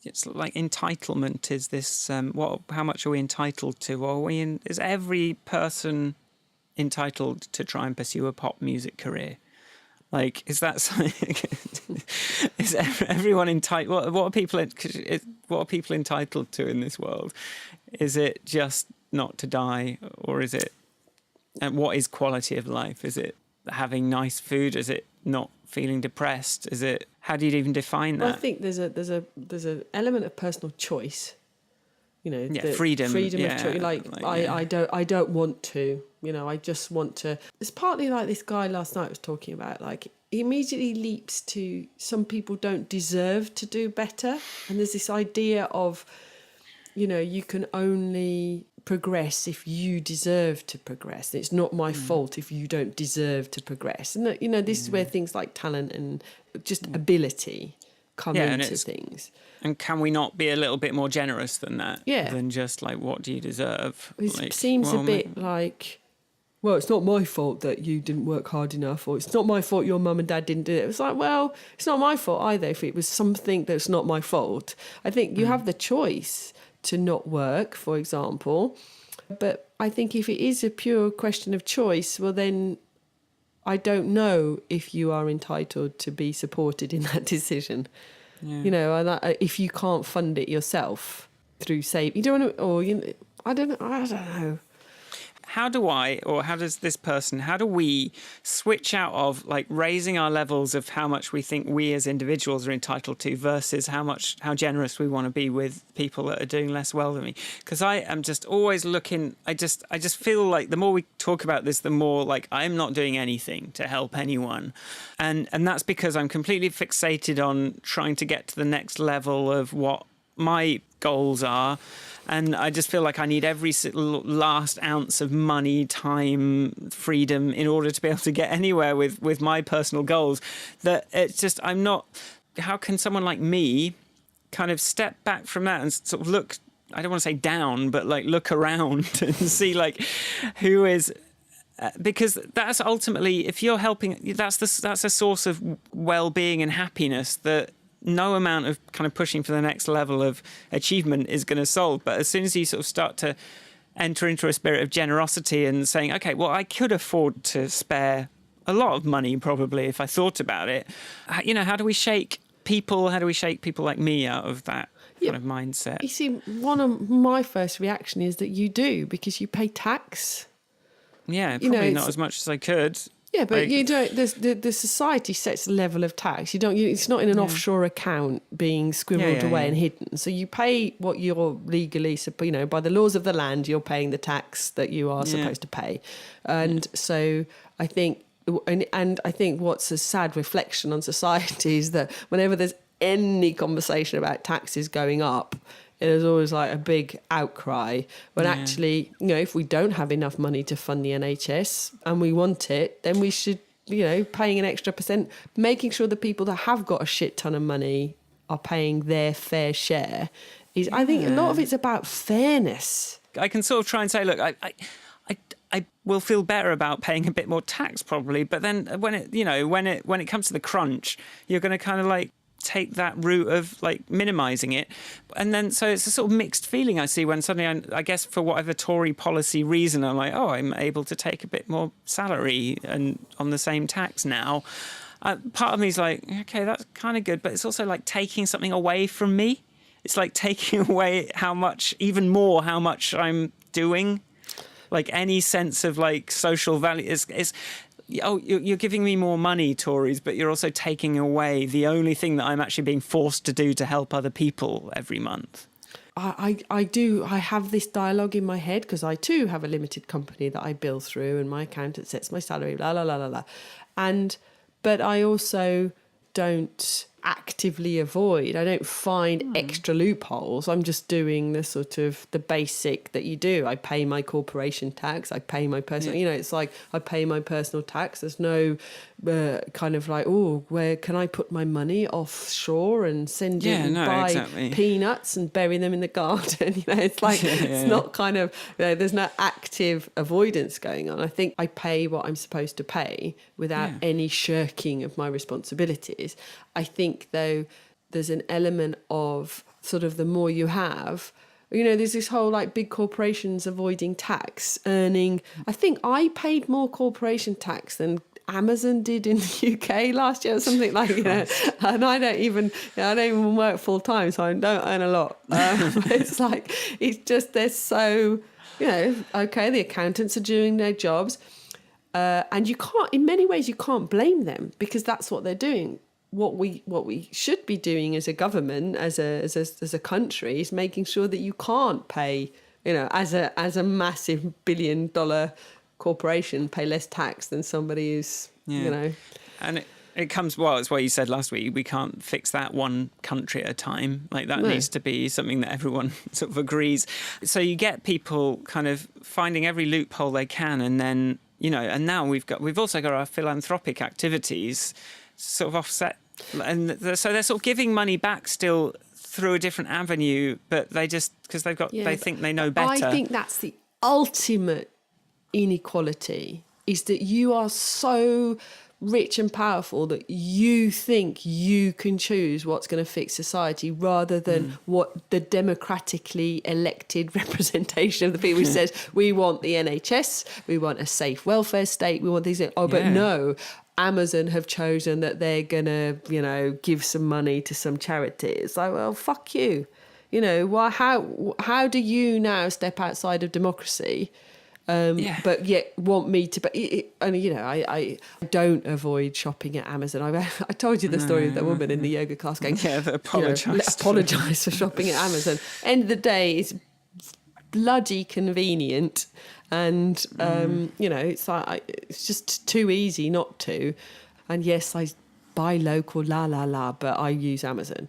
It's like entitlement is this. How much are we entitled to? Is every person entitled to try and pursue a pop music career? Like, is that something? Is everyone entitled? What are people entitled to in this world? Is it just not to die, or is it? And what is quality of life? Is it having nice food? Is it not feeling depressed? Is it? How do you even define that? Well, I think there's an element of personal choice. You know, freedom of choice. I don't want to. You know, I just want to. It's partly like this guy last night was talking about. Like, he immediately leaps to some people don't deserve to do better, and there's this idea of, you know, you can only progress if you deserve to progress. It's not my fault if you don't deserve to progress. And, you know, this is where things like talent and just ability come into things. And can we not be a little bit more generous than that? Yeah. Than just like, what do you deserve? It seems a bit like, well, it's not my fault that you didn't work hard enough, or it's not my fault your mum and dad didn't do it. It's like, well, it's not my fault either if it was something that's not my fault. I think you have the choice to not work, for example. But I think if it is a pure question of choice, well, then I don't know if you are entitled to be supported in that decision. Yeah. You know, and if you can't fund it yourself through save, you don't want to, or you know, I don't know. How do we switch out of like raising our levels of how much we think we as individuals are entitled to versus how generous we want to be with people that are doing less well than me? Because I am just always looking, I just feel like the more we talk about this, the more like I'm not doing anything to help anyone. And that's because I'm completely fixated on trying to get to the next level of what my goals are. And I just feel like I need every last ounce of money, time, freedom in order to be able to get anywhere with my personal goals. That it's just, I'm not, how can someone like me kind of step back from that and sort of look, I don't want to say down, but like look around and see like who is, because that's ultimately, if you're helping, that's a source of well-being and happiness that no amount of kind of pushing for the next level of achievement is going to solve. But as soon as you sort of start to enter into a spirit of generosity and saying, okay, well, I could afford to spare a lot of money probably if I thought about it. You know, how do we shake people? How do we shake people like me out of that kind of mindset? You see, one of my first reaction is that you do, because you pay tax. Yeah, probably not as much as I could. Yeah, but you don't. The society sets the level of tax. You don't. It's not in an offshore account being scribbled away and hidden. So you pay what you're legally, by the laws of the land, you're paying the tax that you are supposed to pay. And so I think, and I think what's a sad reflection on society is that whenever there's any conversation about taxes going up, there's always like a big outcry when actually, if we don't have enough money to fund the NHS and we want it, then we should, paying an extra percent, making sure the people that have got a shit ton of money are paying their fair share. I think a lot of it's about fairness. I can sort of try and say, look, I will feel better about paying a bit more tax probably, but then when it comes to the crunch, you're going to kind of like take that route of like minimizing it, and then so it's a sort of mixed feeling I see when suddenly I guess for whatever Tory policy reason I'm like, I'm able to take a bit more salary and on the same tax now. Part of me is like, okay, that's kind of good, but it's also like taking something away from me. It's like taking away how much I'm doing, like any sense of like social value is you're giving me more money, Tories, but you're also taking away the only thing that I'm actually being forced to do to help other people every month. I have this dialogue in my head because I too have a limited company that I bill through and my accountant sets my salary, blah, blah, blah, blah, blah. But I also don't actively avoid. I don't find extra loopholes. I'm just doing the sort of the basic that you do. I pay my corporation tax. I pay my personal, it's like I pay my personal tax. There's no kind of like, where can I put my money offshore and send it and buy peanuts and bury them in the garden? It's like, it's not kind of, there's no active avoidance going on. I think I pay what I'm supposed to pay without any shirking of my responsibilities. I think, though, there's an element of sort of the more you have, there's this whole like big corporations avoiding tax, earning. I think I paid more corporation tax than Amazon did in the UK last year or something like, and I don't even work full time, so I don't earn a lot. It's like, it's just, they're so, okay, the accountants are doing their jobs. And you can't, in many ways, you can't blame them because that's what they're doing. What we should be doing as a government, as a country, is making sure that you can't pay, as a massive $1 billion corporation, pay less tax than somebody who's, And it comes, it's what you said last week, we can't fix that one country at a time. Like that needs to be something that everyone sort of agrees. So you get people kind of finding every loophole they can, and then, and now we've also got our philanthropic activities sort of offset. And so they're sort of giving money back still through a different avenue, but they just, because they think they know better. I think that's the ultimate inequality, is that you are so rich and powerful that you think you can choose what's going to fix society rather than what the democratically elected representation of the people who says, we want the NHS, we want a safe welfare state, we want these. But no, Amazon have chosen that they're going to, give some money to some charity. It's like, well, fuck you. How do you now step outside of democracy? But yet want me to, I don't avoid shopping at Amazon. I told you the story of that woman in the yoga class going, apologise for shopping at Amazon. End of the day, it's bloody convenient. And, it's like, it's just too easy not to. And yes, I buy local, but I use Amazon.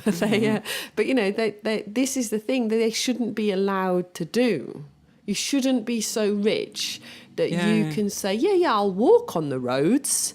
But this is the thing that they shouldn't be allowed to do. You shouldn't be so rich that you can say, I'll walk on the roads,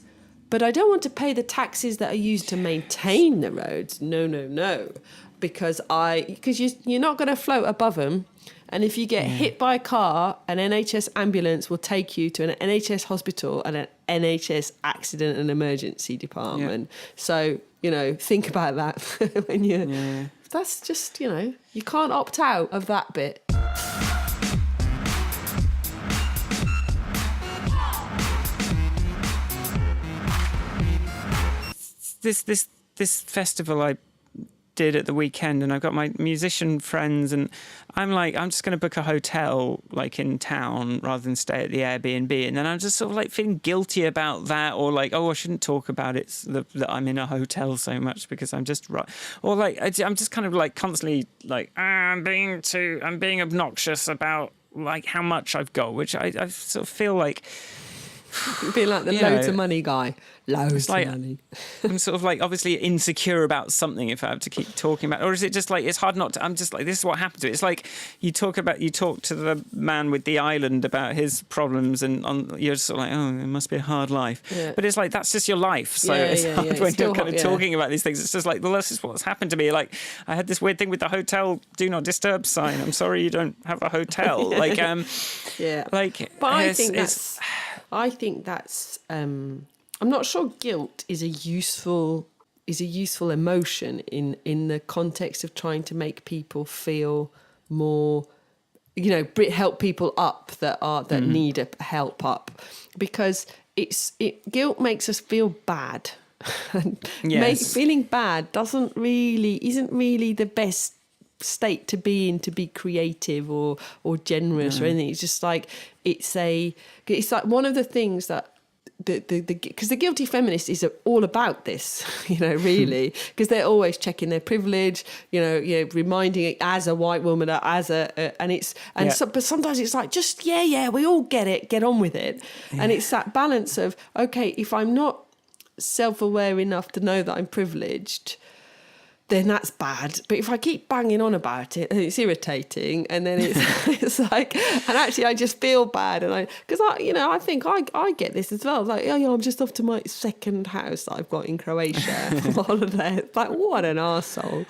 but I don't want to pay the taxes that are used to maintain the roads. No. Because you're not going to float above them. And if you get hit by a car, an NHS ambulance will take you to an NHS hospital and an NHS accident and emergency department. So, think about that when you... That's just, you can't opt out of that bit. this festival I did at the weekend, and I've got my musician friends, and I'm like, I'm just going to book a hotel like in town rather than stay at the Airbnb, and then I'm just sort of like feeling guilty about that, or like, oh, I shouldn't talk about it that I'm in a hotel so much because I'm just right, or like I'm just kind of like constantly like I'm being obnoxious about like how much I've got, which I sort of feel like being like the loads of money guy. Loads like, of money. I'm sort of like obviously insecure about something if I have to keep talking about, or is it just like it's hard not to? I'm just like, this is what happened to it. It's like you talk to the man with the island about his problems, and you're just sort of like, oh, it must be a hard life. Yeah. But it's like that's just your life. So it's hard when you're kind of talking about these things. It's just like, well, this is what's happened to me. Like I had this weird thing with the hotel do not disturb sign. I'm sorry you don't have a hotel. Like like, but I think that's. I'm not sure guilt is a useful emotion in the context of trying to make people feel more, help people up that need help up, because guilt makes us feel bad. Yes. Feeling bad isn't really the best state to be in to be creative or generous or anything. It's just like it's like one of the things that because the guilty feminist is all about this, really, because they're always checking their privilege, reminding it as a white woman, but sometimes it's like, just we all get it, get on with it, and it's that balance of, okay, if I'm not self-aware enough to know that I'm privileged, then that's bad. But if I keep banging on about it, and it's irritating, and then it's like, and actually I just feel bad, and I think I get this as well. Like, I'm just off to my second house that I've got in Croatia for holiday. It's like, what an arsehole.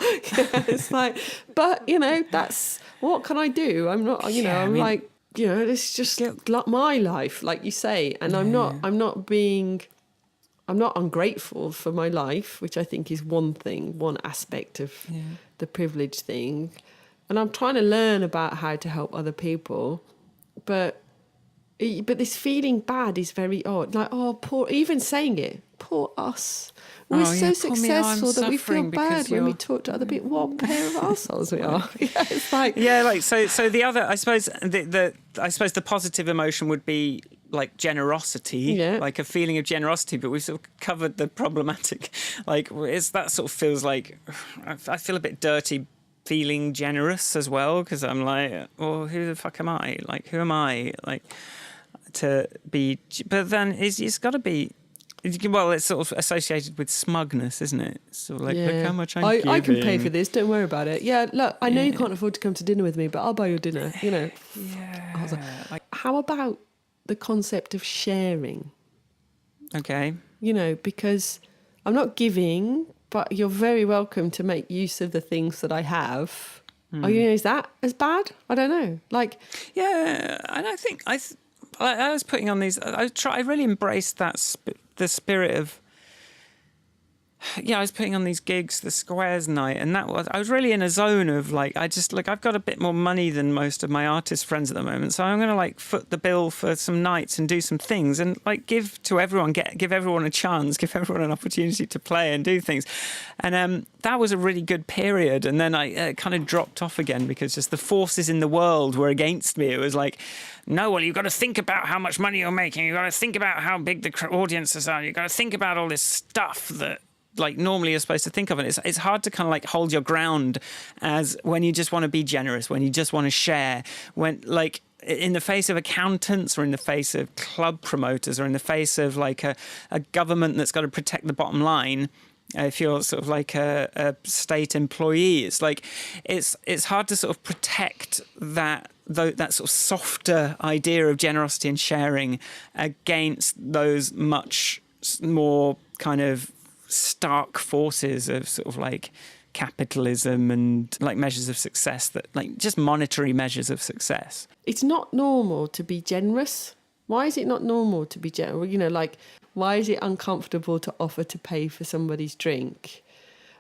It's like, but that's, what can I do? I'm not, it's just my life, like you say, and I'm not ungrateful for my life, which I think is one aspect of the privilege thing. And I'm trying to learn about how to help other people. But this feeling bad is very odd. Like, oh, even saying it, poor us. We're so successful that we feel bad when we talk to other people. What a pair of assholes we are. It's like... Yeah, like, so the other, I suppose, the positive emotion would be like generosity, like a feeling of generosity, but we've sort of covered the problematic, like that sort of feels like, I feel a bit dirty feeling generous as well, because I'm like, well, who the fuck am I? Like, who am I? Like, to be, but then it's got to be, well, it's sort of associated with smugness, isn't it? It's sort of like, look how much I'm giving. I can pay for this, don't worry about it. Yeah, look, I know you can't afford to come to dinner with me, but I'll buy your dinner, Yeah. How about the concept of sharing? Okay. Because I'm not giving, but you're very welcome to make use of the things that I have. Is that as bad? I don't know. Like, yeah, and I think I was putting on these. I really embraced that the spirit of. Yeah, I was putting on these gigs, the Squares night, and I was really in a zone of like, I've got a bit more money than most of my artist friends at the moment, so I'm going to like foot the bill for some nights and do some things and like give to everyone, give everyone a chance, give everyone an opportunity to play and do things. And that was a really good period. And then I kind of dropped off again because just the forces in the world were against me. It was like, no, well, you've got to think about how much money you're making. You've got to think about how big the audiences are. You've got to think about all this stuff that like normally you're supposed to think of it. It's hard to kind of like hold your ground as when you just want to be generous, when you just want to share, when like in the face of accountants or in the face of club promoters or in the face of like a government that's got to protect the bottom line. If you're sort of like a state employee, it's like it's hard to sort of protect that sort of softer idea of generosity and sharing against those much more kind of stark forces of sort of like capitalism and like measures of success, that like just monetary measures of success. It's not normal to be generous. Why is it not normal to be generous? Like, why is it uncomfortable to offer to pay for somebody's drink?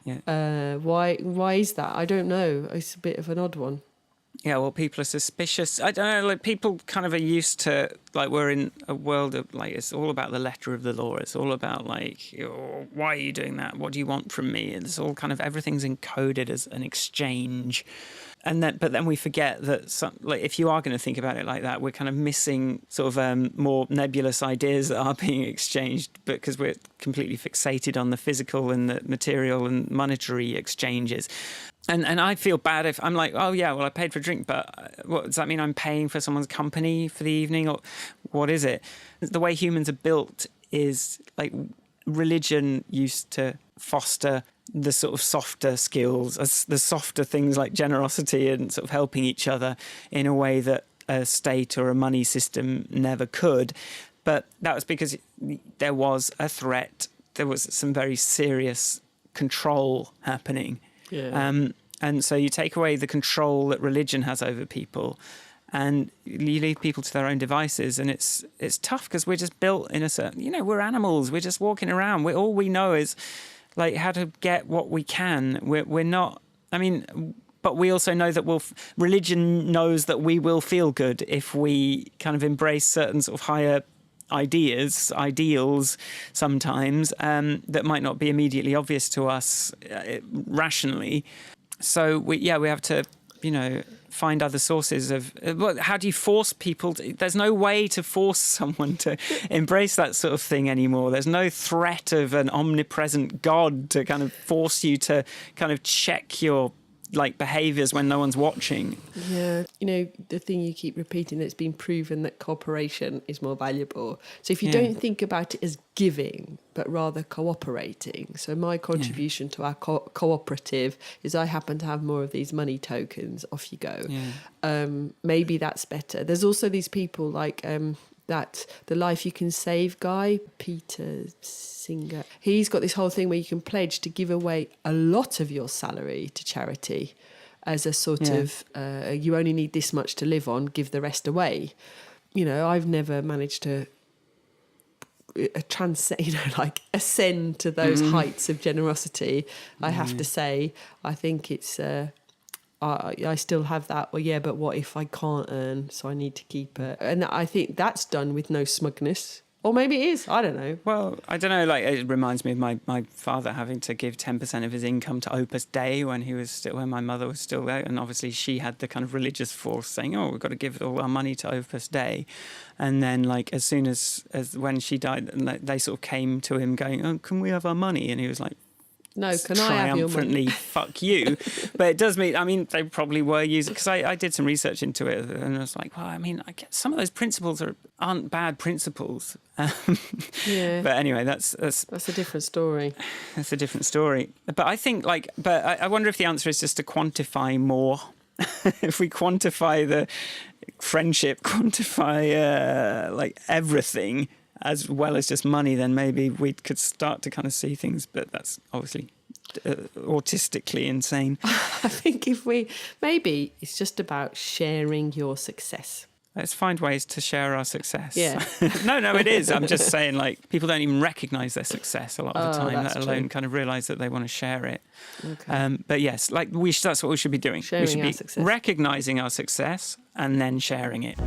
Yeah. Why is that? I don't know. It's a bit of an odd one. Yeah, well, people are suspicious. I don't know, like people kind of are used to, like, we're in a world of, like, it's all about the letter of the law. It's all about, like, why are you doing that? What do you want from me? It's all kind of, everything's encoded as an exchange. But then we forget that, like, if you are going to think about it like that, we're kind of missing sort of more nebulous ideas that are being exchanged, because we're completely fixated on the physical and the material and monetary exchanges. And I feel bad if I'm like, oh, yeah, well, I paid for a drink, but what does that mean? I'm paying for someone's company for the evening? Or what is it? The way humans are built is like religion used to foster the sort of softer skills, the softer things like generosity and sort of helping each other in a way that a state or a money system never could. But that was because there was a threat. There was some very serious control happening. Yeah. And so you take away the control that religion has over people, and you leave people to their own devices. And it's tough because we're just built in a certain, we're animals. We're just walking around. All we know is like how to get what we can. We're not, but we also know that religion knows that we will feel good if we kind of embrace certain sort of higher ideals sometimes that might not be immediately obvious to us rationally. So we have to, find other sources of. How do you force people? There's no way to force someone to embrace that sort of thing anymore. There's no threat of an omnipresent God to kind of force you to kind of check your behaviours when no one's watching. Yeah, the thing you keep repeating, it's been proven that cooperation is more valuable. So if you don't think about it as giving, but rather cooperating. So my contribution to our cooperative is I happen to have more of these money tokens. Off you go. Yeah. Maybe that's better. There's also these people like that the Life You Can Save guy, Peter Singer. He's got this whole thing where you can pledge to give away a lot of your salary to charity as a sort of, you only need this much to live on, give the rest away. I've never managed to ascend to those heights of generosity. I have to say, I think it's... I still have that, but what if I can't earn, so I need to keep it? And I think that's done with no smugness. Or maybe it is, I don't know. Well, I don't know, it reminds me of my father having to give 10% of his income to Opus Dei when my mother was still there. And obviously she had the kind of religious force saying, oh, we've got to give all our money to Opus Dei. And then as soon as when she died, they sort of came to him going, oh, can we have our money? And he was like, no, can I have your money? Triumphantly, fuck you. But it does mean, they probably were using, because I did some research into it, and I was like, well, I guess some of those principles aren't bad principles. Yeah. But anyway, that's a different story. That's a different story. But I think, but I wonder if the answer is just to quantify more. If we quantify the friendship, quantify everything, as well as just money, then maybe we could start to kind of see things. But that's obviously autistically insane. I think maybe it's just about sharing your success. Let's find ways to share our success. Yeah. No, it is. I'm just saying, people don't even recognise their success a lot of the time, let alone kind of realise that they want to share it. Okay. But yes, that's what we should be doing. Sharing we should be success. Recognising our success and then sharing it.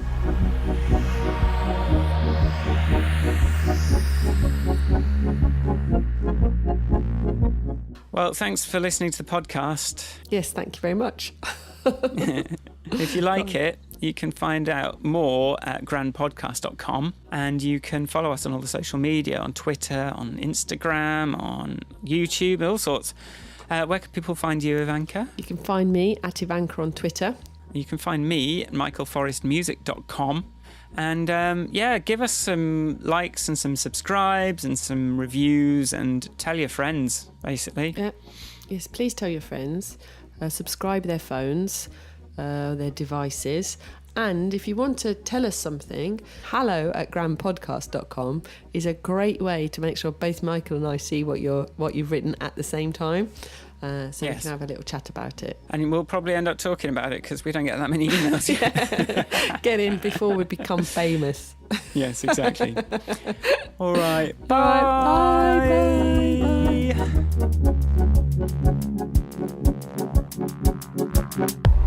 Well, thanks for listening to the podcast. Yes, thank you very much. If you like it, you can find out more at grandpodcast.com, and you can follow us on all the social media, on Twitter, on Instagram, on YouTube, all sorts. Where can people find you, Ivanka? You can find me at Ivanka on Twitter. You can find me at michaelforestmusic.com. And give us some likes and some subscribes and some reviews, and tell your friends, basically. Yeah. Yes, please tell your friends. Subscribe their phones, their devices. And if you want to tell us something, hello@grandpodcast.com is a great way to make sure both Michael and I see what you've written at the same time. So we can have a little chat about it. And we'll probably end up talking about it because we don't get that many emails. Get in before we become famous. Yes, exactly. All right. Bye. Bye. Bye. Bye.